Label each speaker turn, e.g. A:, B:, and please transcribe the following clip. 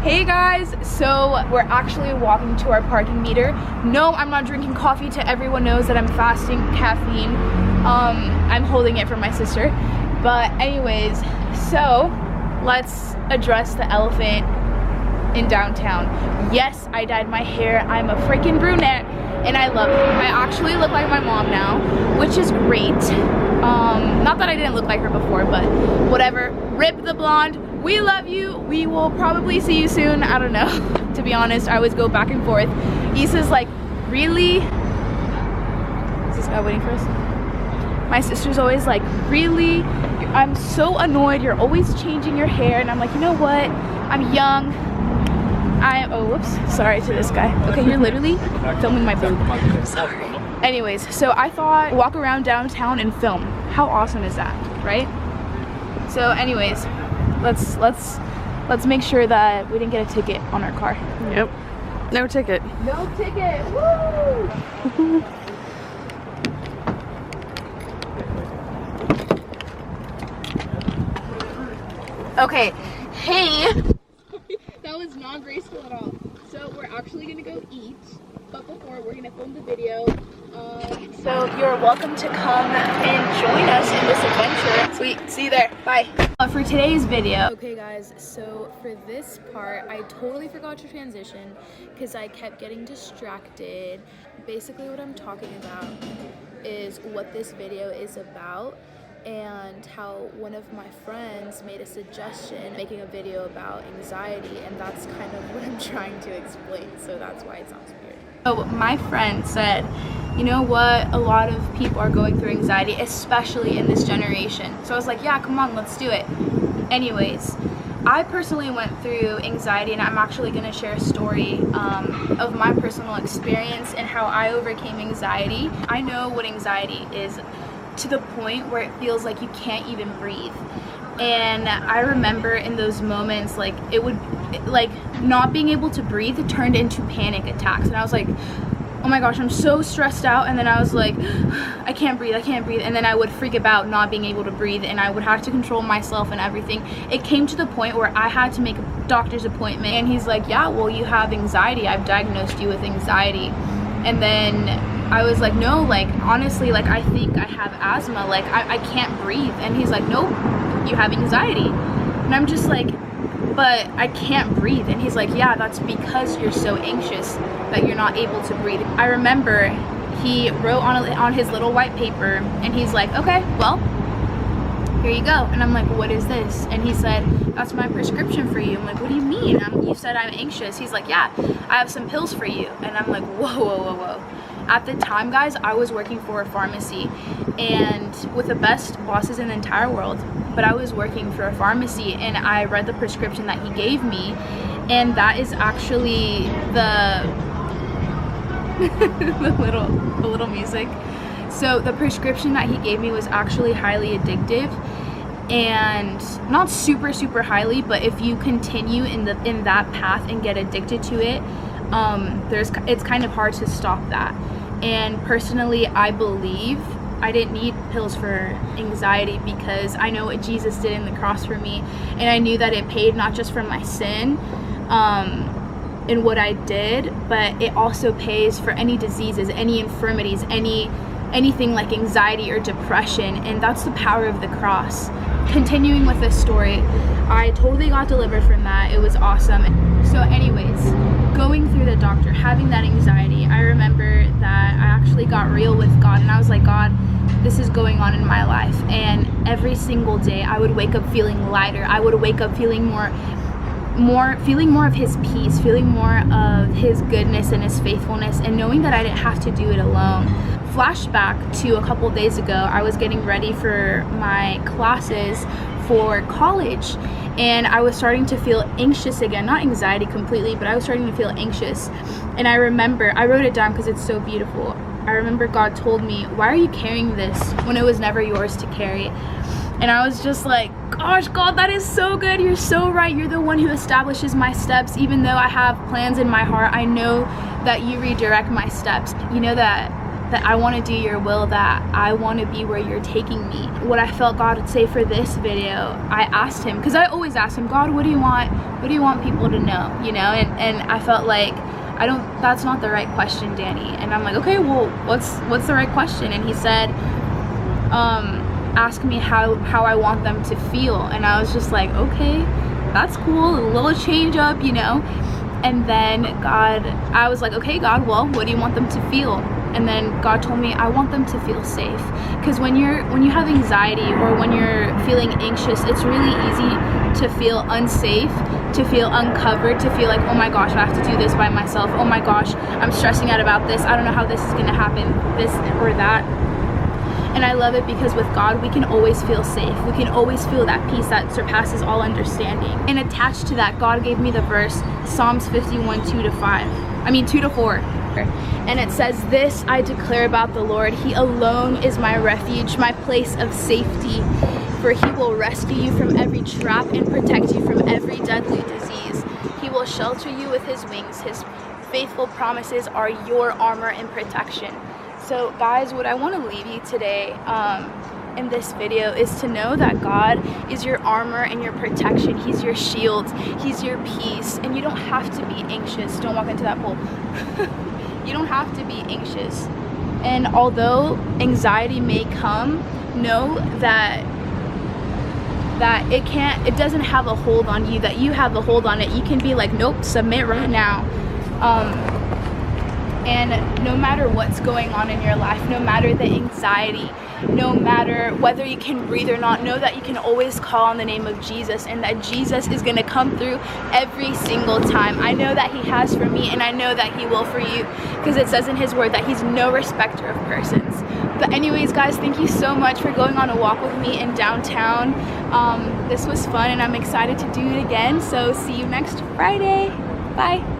A: Hey guys, so we're actually walking to our parking meter. No, I'm not drinking coffee. To everyone knows that I'm fasting caffeine. I'm holding it for my sister. But anyways, so let's address the elephant in downtown. Yes, I dyed my hair. I'm a freaking brunette and I love it. I actually look like my mom now, which is great. Not that I didn't look like her before, but whatever. Rip the blonde. We love you. We will probably see you soon. I don't know. To be honest, I always go back and forth. Issa's like, really? Is this guy waiting for us? My sister's always like, really? I'm so annoyed. You're always changing your hair. And I'm like, you know what? I'm young. Oh, whoops. Sorry to this guy. Okay, you're literally filming my boob. Sorry. Anyways, so I thought walk around downtown and film. How awesome is that, right? So anyways, let's make sure that we didn't get a ticket on our car.
B: Yep. No ticket.
A: No ticket. Woo! Okay. Hey. That was not graceful at all. So we're actually gonna go eat, but before we're gonna film the video. So you're welcome to come and join us in this adventure. Sweet, see you there, bye. For today's video. Okay guys, so for this part, I totally forgot to transition because I kept getting distracted. Basically what I'm talking about is what this video is about and how one of my friends made a suggestion making a video about anxiety, and that's kind of what I'm trying to explain, so that's why it sounds weird. So my friend said, you know what, a lot of people are going through anxiety, especially in this generation. So I was like, yeah, come on, let's do it. Anyways, I personally went through anxiety, and I'm actually going to share a story of my personal experience and how I overcame anxiety. I know what anxiety is, to the point where it feels like you can't even breathe. And I remember in those moments, like not being able to breathe turned into panic attacks, and I was like, oh my gosh, I'm so stressed out. And then I was like, I can't breathe, and then I would freak about not being able to breathe, and I would have to control myself and everything. It came to the point where I had to make a doctor's appointment, and he's like, yeah, well, you have anxiety, I've diagnosed you with anxiety. And then I was like, no, like honestly, like I think I have asthma, like I can't breathe. And he's like, nope, you have anxiety. And I'm just like, but I can't breathe. And he's like, yeah, that's because you're so anxious that you're not able to breathe. I remember he wrote on his little white paper, and he's like, okay, well, here you go. And I'm like, what is this? And he said, that's my prescription for you. I'm like, what do you mean? You said I'm anxious. He's like, yeah, I have some pills for you. And I'm like, whoa, whoa, whoa, whoa. At the time, guys, I was working for a pharmacy and with the best bosses in the entire world, but I was working for a pharmacy, and I read the prescription that he gave me, and that is actually the the little music. So the prescription that he gave me was actually highly addictive, and not super highly, but if you continue in that path and get addicted to it, it's kind of hard to stop that. And personally, I believe I didn't need pills for anxiety because I know what Jesus did in the cross for me, and I knew that it paid not just for my sin and what I did, but it also pays for any diseases, any infirmities, anything like anxiety or depression, and that's the power of the cross. Continuing with this story, I totally got delivered from that. It was awesome. So anyways, going through the doctor, having that anxiety, I remember that I actually got real with God, and I was like, God, this is going on in my life. And every single day I would wake up feeling lighter. I would wake up feeling feeling more of his peace, feeling more of his goodness and his faithfulness, and knowing that I didn't have to do it alone. Flashback to a couple days ago, I was getting ready for my classes for college, and I was starting to feel anxious again. Not anxiety completely, but I was starting to feel anxious. And I remember, I wrote it down because it's so beautiful. I remember God told me, why are you carrying this when it was never yours to carry? And I was just like, gosh, God, that is so good. You're so right. You're the one who establishes my steps. Even though I have plans in my heart, I know that you redirect my steps. You know that that I want to do your will, that I want to be where you're taking me. What I felt God would say for this video, I asked him, because I always ask him, God, what do you want people to know, you know? And I felt like, that's not the right question, Danny. And I'm like, okay, well, what's the right question? And he said, ask me how I want them to feel. And I was just like, okay, that's cool, a little change up, you know? And then I was like, okay, God, well, what do you want them to feel? And then God told me, I want them to feel safe. Because when you have anxiety or when you're feeling anxious, it's really easy to feel unsafe, to feel uncovered, to feel like, oh my gosh, I have to do this by myself. Oh my gosh, I'm stressing out about this. I don't know how this is gonna happen, this or that. And I love it because with God, we can always feel safe. We can always feel that peace that surpasses all understanding. And attached to that, God gave me the verse, Psalms 51, 2 to 4. And it says, this I declare about the Lord, he alone is my refuge, my place of safety. For he will rescue you from every trap and protect you from every deadly disease. He will shelter you with his wings. His faithful promises are your armor and protection. So guys, what I want to leave you today in this video is to know that God is your armor and your protection. He's your shield. He's your peace. And you don't have to be anxious. Don't walk into that pool. You don't have to be anxious. And although anxiety may come, know that it doesn't have a hold on you, that you have a hold on it. You can be like, nope, submit right now. And no matter what's going on in your life, no matter the anxiety, no matter whether you can breathe or not, know that you can always call on the name of Jesus, and that Jesus is going to come through every single time. I know that he has for me, and I know that he will for you, because it says in his word that he's no respecter of persons. But anyways, guys, thank you so much for going on a walk with me in downtown. This was fun, and I'm excited to do it again. So see you next Friday. Bye.